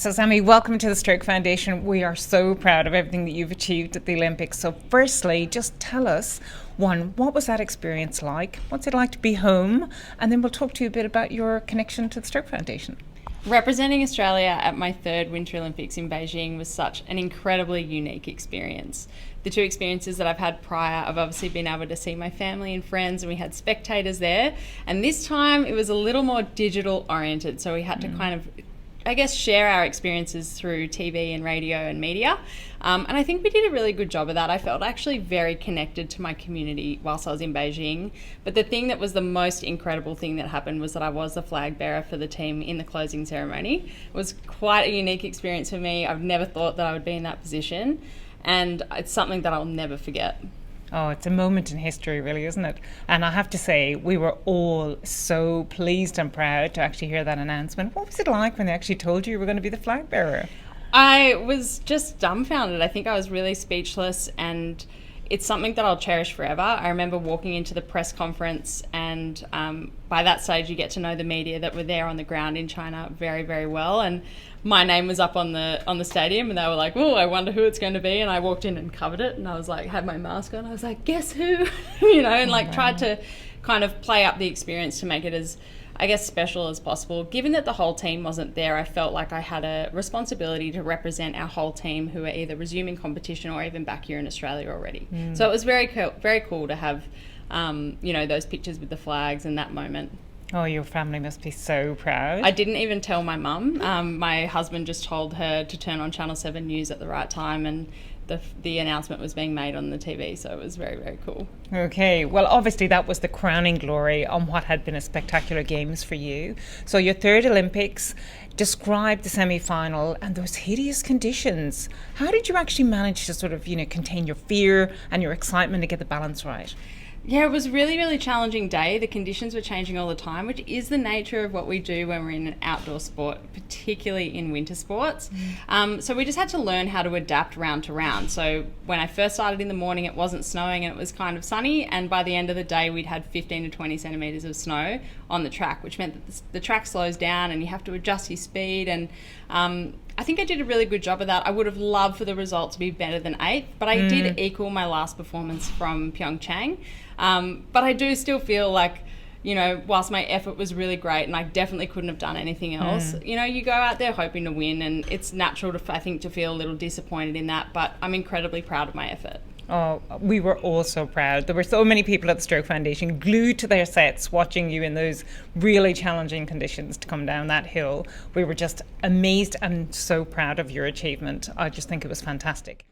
So, Sami, welcome to the Stroke Foundation. We are so proud of everything that you've achieved at the Olympics. So, firstly, just tell us, one, what was that experience like? What's it like to be home? And then we'll talk to you a bit about your connection to the Stroke Foundation. Representing Australia at my third Winter Olympics in Beijing was such an incredibly unique experience. The two experiences that I've had prior, I've obviously been able to see my family and friends, and we had spectators there. And this time it was a little more digital oriented, so we had to kind of, share our experiences through TV and radio and media. And I think we did a really good job of that. I felt actually very connected to my community whilst I was in Beijing. But the thing that was the most incredible thing that happened was that I was the flag bearer for the team in the closing ceremony. It was quite a unique experience for me. I've never thought that I would be in that position. And it's something that I'll never forget. Oh, it's a moment in history, really, isn't it? And I have to say, we were all so pleased and proud to actually hear that announcement. What was it like when they actually told you were going to be the flag bearer? I was just dumbfounded. I think I was really speechless, and it's something that I'll cherish forever. I remember walking into the press conference, and by that stage you get to know the media that were there on the ground in China very, very well. And my name was up on the stadium, and they were like, "Oh, I wonder who it's going to be." And I walked in and covered it, and I was like, had my mask on. I was like, "Guess who?" Tried to kind of play up the experience to make it as, special as possible. Given that the whole team wasn't there, I felt like I had a responsibility to represent our whole team who are either resuming competition or even back here in Australia already. So it was very cool to have, those pictures with the flags and that moment. Oh, your family must be so proud. I didn't even tell my mum. My husband just told her to turn on Channel 7 News at the right time, and the announcement was being made on the TV, so it was very, very cool. Okay, well, obviously that was the crowning glory on what had been a spectacular games for you. So your third Olympics, describe the semi-final and those hideous conditions. How did you actually manage to sort of, contain your fear and your excitement to get the balance right? Yeah, it was a really, really challenging day. The conditions were changing all the time, which is the nature of what we do when we're in an outdoor sport, particularly in winter sports. So we just had to learn how to adapt round to round. So when I first started in the morning, it wasn't snowing and it was kind of sunny. And by the end of the day, we'd had 15 to 20 centimetres of snow on the track, which meant that the track slows down and you have to adjust your speed. And I think I did a really good job of that. I would have loved for the result to be better than 8th, but I did equal my last performance from Pyeongchang. But I do still feel like, whilst my effort was really great and I definitely couldn't have done anything else, you go out there hoping to win, and it's natural to feel a little disappointed in that, but I'm incredibly proud of my effort. Oh, we were all so proud. There were so many people at the Stroke Foundation glued to their sets watching you in those really challenging conditions to come down that hill. We were just amazed and so proud of your achievement. I just think it was fantastic.